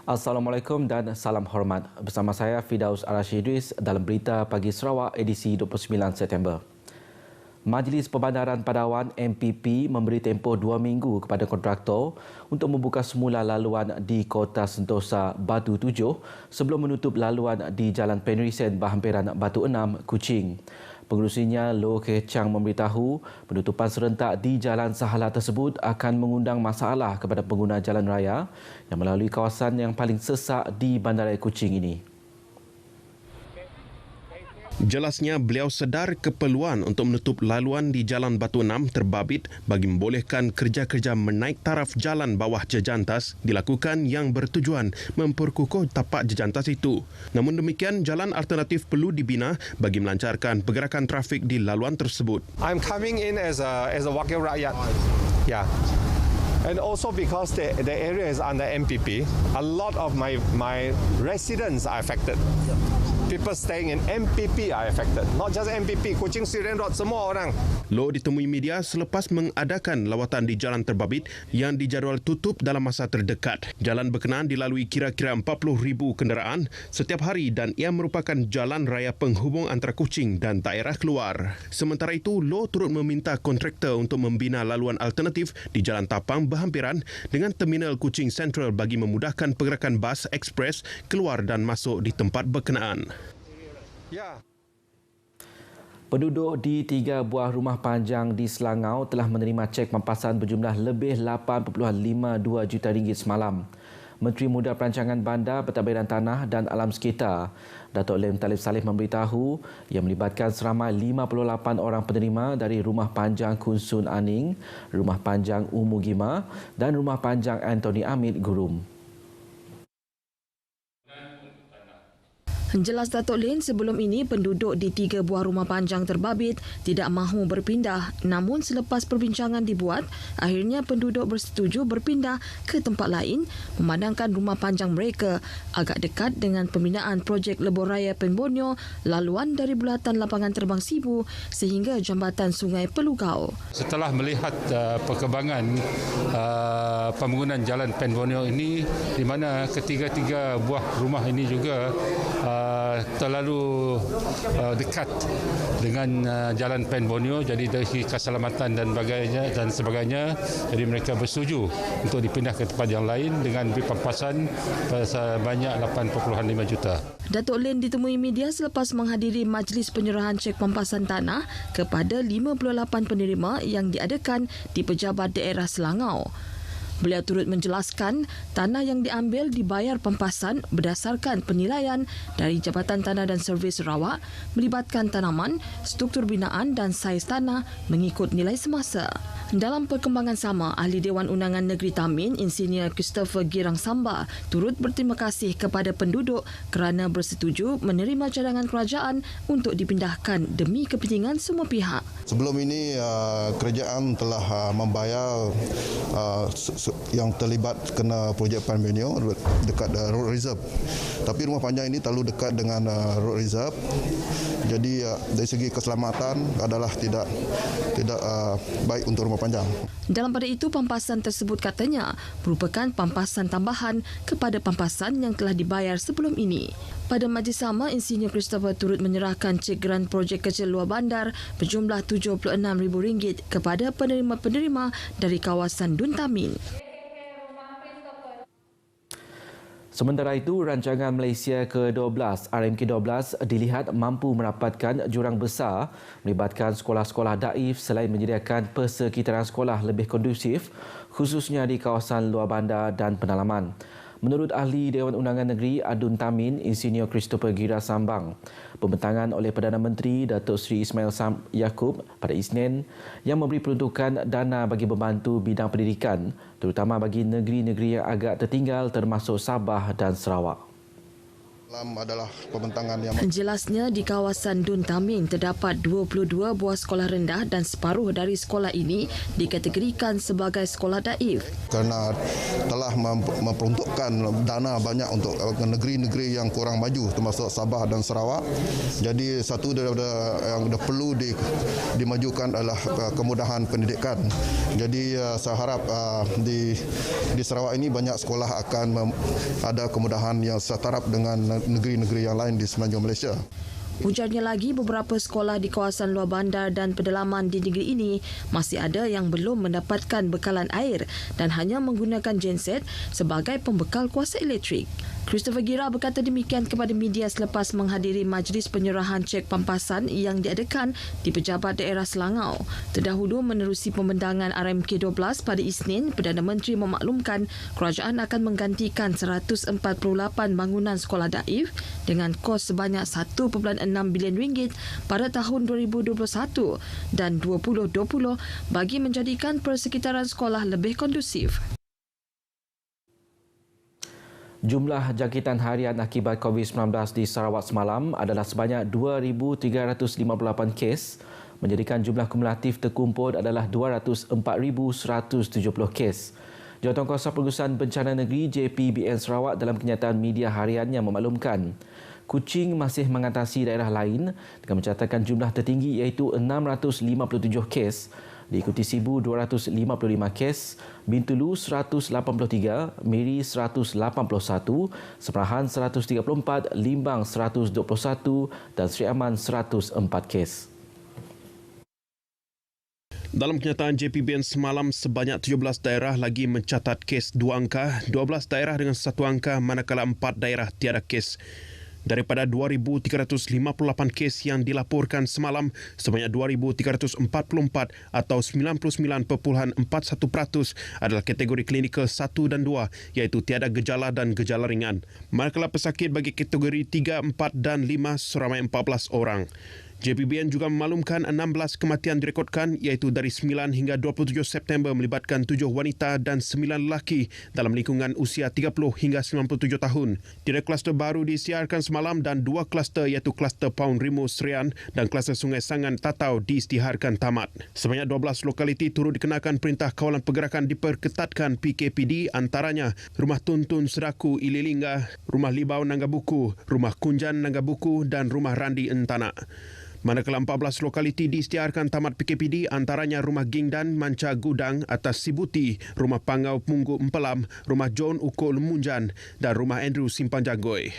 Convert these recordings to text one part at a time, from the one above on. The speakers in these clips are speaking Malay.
Assalamualaikum dan salam hormat. Bersama saya Fidaus Arashi Idris dalam Berita Pagi Sarawak edisi 29 September. Majlis Perbandaran Padawan MPP memberi tempoh 2 minggu kepada kontraktor untuk membuka semula laluan di Kota Sentosa Batu 7 sebelum menutup laluan di Jalan Penrisen berhampiran Batu 6, Kuching. Pengerusinya Loh Keh Chang memberitahu penutupan serentak di Jalan Sahala tersebut akan mengundang masalah kepada pengguna jalan raya yang melalui kawasan yang paling sesak di Bandaraya Kuching ini. Jelasnya beliau sedar keperluan untuk menutup laluan di Jalan Batu 6 terbabit bagi membolehkan kerja-kerja menaik taraf jalan bawah jejantas dilakukan yang bertujuan memperkukuh tapak jejantas itu. Namun demikian, jalan alternatif perlu dibina bagi melancarkan pergerakan trafik di laluan tersebut. I'm coming in as a wakil rakyat. Yeah. And also because the area is under MPP, a lot of my residents are affected. People staying in MPP are affected. Not just MPP, Kuching, Sirian Road, semua orang. Loh ditemui media selepas mengadakan lawatan di jalan terbabit yang dijadual tutup dalam masa terdekat. Jalan berkenaan dilalui kira-kira 40,000 kenderaan setiap hari dan ia merupakan jalan raya penghubung antara Kuching dan daerah keluar. Sementara itu, Loh turut meminta kontraktor untuk membina laluan alternatif di Jalan Tapang berhampiran dengan terminal Kuching Central bagi memudahkan pergerakan bas ekspres keluar dan masuk di tempat berkenaan. Ya. Penduduk di 3 buah rumah panjang di Selangau telah menerima cek pampasan berjumlah lebih 8.52 juta ringgit semalam. Menteri Muda Perancangan Bandar, Pentadbiran Tanah dan Alam Sekitar, Datuk Lim Talib Saleh memberitahu yang melibatkan seramai 58 orang penerima dari Rumah Panjang Kunsun Aning, Rumah Panjang Umu Gima dan Rumah Panjang Anthony Amit Gurum. Jelas Datuk Lin, sebelum ini penduduk di 3 buah rumah panjang terbabit tidak mahu berpindah. Namun selepas perbincangan dibuat, akhirnya penduduk bersetuju berpindah ke tempat lain memandangkan rumah panjang mereka agak dekat dengan pembinaan projek Lebuh Raya Pen Borneo, laluan dari bulatan lapangan terbang Sibu sehingga jambatan Sungai Pelugau. Setelah melihat perkembangan pembangunan Jalan Pen Borneo ini, di mana ketiga-tiga buah rumah ini juga terlalu dekat dengan Jalan Pen Borneo, jadi dari segi keselamatan dan sebagainya, jadi mereka bersetuju untuk dipindah ke tempat yang lain dengan beri pampasan sebanyak 8.5 juta. Datuk Lin ditemui media selepas menghadiri majlis penyerahan cek pampasan tanah kepada 58 penerima yang diadakan di Pejabat Daerah Selangau. Beliau turut menjelaskan tanah yang diambil dibayar pampasan berdasarkan penilaian dari Jabatan Tanah dan Servis Sarawak melibatkan tanaman, struktur binaan dan saiz tanah mengikut nilai semasa. Dalam perkembangan sama, Ahli Dewan Undangan Negeri Tamin, Insinyur Christopher Girang Samba turut berterima kasih kepada penduduk kerana bersetuju menerima cadangan kerajaan untuk dipindahkan demi kepentingan semua pihak. Sebelum ini kerajaan telah membayar yang terlibat kena projek Pen Borneo dekat Road Reserve. Tapi rumah panjang ini terlalu dekat dengan Road Reserve. Jadi dari segi keselamatan adalah tidak baik untuk rumah panjang. Dalam pada itu, pampasan tersebut katanya merupakan pampasan tambahan kepada pampasan yang telah dibayar sebelum ini. Pada majlis sama, Insinyur Christopher turut menyerahkan cek geran projek kecil luar bandar berjumlah RM76,000 kepada penerima-penerima dari kawasan Dun Tamin. Sementara itu, rancangan Malaysia ke-12 RMK12 dilihat mampu merapatkan jurang besar melibatkan sekolah-sekolah daif selain menyediakan persekitaran sekolah lebih kondusif khususnya di kawasan luar bandar dan pedalaman. Menurut Ahli Dewan Undangan Negeri Adun Tamin, Insinyur Christopher Gira Sambang, pembentangan oleh Perdana Menteri Datuk Seri Ismail Yaakob pada Isnin yang memberi peruntukan dana bagi membantu bidang pendidikan, terutama bagi negeri-negeri yang agak tertinggal termasuk Sabah dan Sarawak. Dalam adalah pembentangan yang Jelasnya, di kawasan Dun Taming terdapat 22 buah sekolah rendah dan separuh dari sekolah ini dikategorikan sebagai sekolah daif. kerana telah memperuntukkan dana banyak untuk negeri-negeri yang kurang maju termasuk Sabah dan Sarawak. Jadi satu daripada yang perlu dimajukan adalah kemudahan pendidikan. Jadi saya harap di Sarawak ini banyak sekolah akan ada kemudahan yang setaraf dengan negeri-negeri yang lain di semenanjung Malaysia. Ujarnya lagi, beberapa sekolah di kawasan luar bandar dan pedalaman di negeri ini masih ada yang belum mendapatkan bekalan air dan hanya menggunakan genset sebagai pembekal kuasa elektrik. Christopher Gira berkata demikian kepada media selepas menghadiri majlis penyerahan cek pampasan yang diadakan di Pejabat Daerah Selangau. Terdahulu menerusi pembentangan RMK 12 pada Isnin, Perdana Menteri memaklumkan kerajaan akan menggantikan 148 bangunan sekolah daif dengan kos sebanyak 1.6 bilion ringgit pada tahun 2021 dan 2020 bagi menjadikan persekitaran sekolah lebih kondusif. Jumlah jangkitan harian akibat COVID-19 di Sarawak semalam adalah sebanyak 2,358 kes, menjadikan jumlah kumulatif terkumpul adalah 204,170 kes. Jawatankuasa Pengurusan Bencana Negeri JPBN Sarawak dalam kenyataan media hariannya memaklumkan Kuching masih mengatasi daerah lain dengan mencatatkan jumlah tertinggi iaitu 657 kes, diikuti Sibu 255 kes, Bintulu 183, Miri 181, Semerahan 134, Limbang 121 dan Sri Aman 104 kes. Dalam kenyataan JPBN semalam, sebanyak 17 daerah lagi mencatat kes 2 angka, 12 daerah dengan 1 angka manakala 4 daerah tiada kes. Daripada 2,358 kes yang dilaporkan semalam, sebanyak 2,344 atau 99.41% adalah kategori klinikal 1 dan 2 iaitu tiada gejala dan gejala ringan. Manakala pesakit bagi kategori 3, 4 dan 5 seramai 14 orang. JPBN juga memaklumkan 16 kematian direkodkan iaitu dari 9 hingga 27 September melibatkan 7 wanita dan 9 lelaki dalam lingkungan usia 30 hingga 97 tahun. 3 kluster baru disiarkan semalam dan 2 kluster iaitu kluster Paun Rimu Serian dan kluster Sungai Sangan Tatau diisytiharkan tamat. Sebanyak 12 lokaliti turut dikenakan perintah kawalan pergerakan diperketatkan PKPD, antaranya Rumah Tuntun Seraku Ililingga, Rumah Libau Nanggabuku, Rumah Kunjan Nanggabuku dan Rumah Randi Entana. Manakala 14 lokaliti diisytiharkan tamat PKPD, antaranya Rumah Gingdan Manca Gudang Atas Sibuti, Rumah Pangau Punggu Empelam, Rumah John Uko Lemunjan dan Rumah Andrew Simpang Jagoi.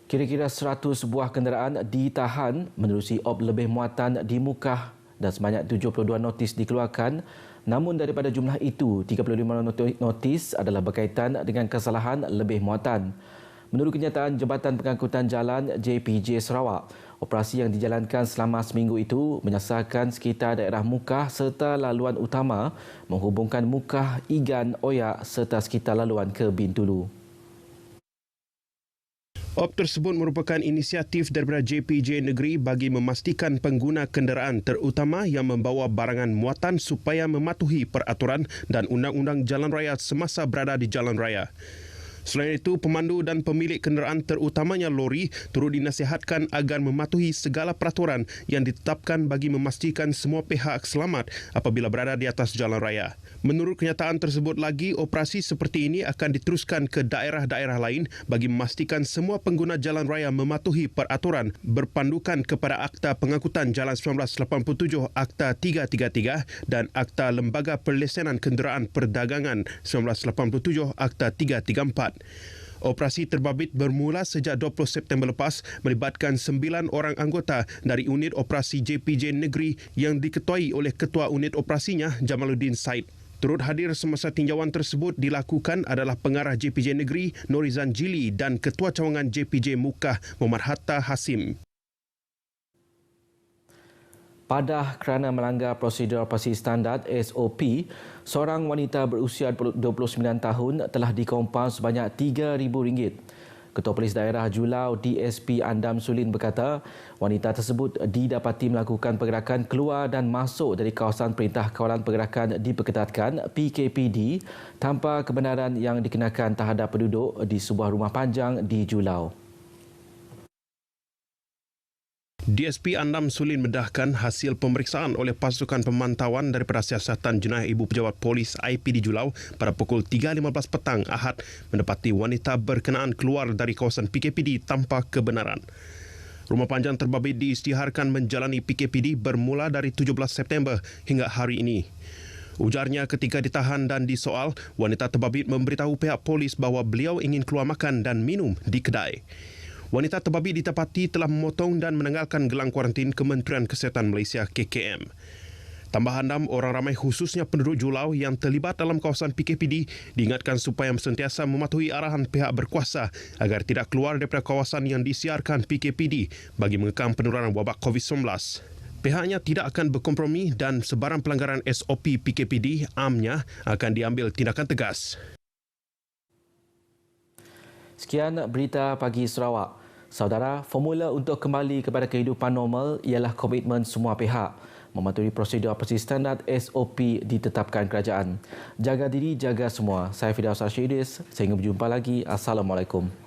Kira-kira 100 buah kenderaan ditahan menerusi op lebih muatan di Mukah dan sebanyak 72 notis dikeluarkan. Namun daripada jumlah itu, 35 notis adalah berkaitan dengan kesalahan lebih muatan. Menurut kenyataan Jabatan Pengangkutan Jalan JPJ Sarawak, operasi yang dijalankan selama seminggu itu menyasarkan sekitar daerah Mukah serta laluan utama menghubungkan Mukah, Igan, Oyak serta sekitar laluan ke Bintulu. Op tersebut merupakan inisiatif daripada JPJ Negeri bagi memastikan pengguna kenderaan terutama yang membawa barangan muatan supaya mematuhi peraturan dan undang-undang jalan raya semasa berada di jalan raya. Selain itu, pemandu dan pemilik kenderaan terutamanya lori turut dinasihatkan agar mematuhi segala peraturan yang ditetapkan bagi memastikan semua pihak selamat apabila berada di atas jalan raya. Menurut kenyataan tersebut lagi, operasi seperti ini akan diteruskan ke daerah-daerah lain bagi memastikan semua pengguna jalan raya mematuhi peraturan berpandukan kepada Akta Pengangkutan Jalan 1987, Akta 333 dan Akta Lembaga Perlesenan Kenderaan Perdagangan 1987, Akta 334. Operasi terbabit bermula sejak 20 September lepas melibatkan 9 orang anggota dari unit operasi JPJ Negeri yang diketuai oleh Ketua Unit Operasinya Jamaluddin Said. Turut hadir semasa tinjauan tersebut dilakukan adalah Pengarah JPJ Negeri Norizan Jili dan Ketua Cawangan JPJ Mukah Muhammad Hatta Hasim. Padah kerana melanggar prosedur operasi standard SOP, seorang wanita berusia 29 tahun telah dikompau sebanyak RM3,000. Ketua Polis Daerah Julau DSP Andam Sulin berkata wanita tersebut didapati melakukan pergerakan keluar dan masuk dari kawasan Perintah Kawalan Pergerakan Diperketatkan PKPD tanpa kebenaran yang dikenakan terhadap penduduk di sebuah rumah panjang di Julau. DSP Andam Sulin mendahkan hasil pemeriksaan oleh pasukan pemantauan daripada Siasatan Jenayah Ibu Pejabat Polis IPD Julau pada pukul 3.15 petang Ahad mendapati wanita berkenaan keluar dari kawasan PKPD tanpa kebenaran. Rumah panjang terbabit diisytiharkan menjalani PKPD bermula dari 17 September hingga hari ini. Ujarnya ketika ditahan dan disoal, wanita terbabit memberitahu pihak polis bahawa beliau ingin keluar makan dan minum di kedai. Wanita terbabit ditapati telah memotong dan menanggalkan gelang kuarantin Kementerian Kesihatan Malaysia KKM. Tambah Andam, orang ramai khususnya penduduk Julau yang terlibat dalam kawasan PKPD diingatkan supaya sentiasa mematuhi arahan pihak berkuasa agar tidak keluar daripada kawasan yang disiarkan PKPD bagi mengekang penularan wabak COVID-19. Pihaknya tidak akan berkompromi dan sebarang pelanggaran SOP PKPD amnya akan diambil tindakan tegas. Sekian berita pagi Sarawak. Saudara, formula untuk kembali kepada kehidupan normal ialah komitmen semua pihak. Mematuhi prosedur operasi standard SOP ditetapkan kerajaan. Jaga diri, jaga semua. Saya Firdaus Idris. Sehingga berjumpa lagi. Assalamualaikum.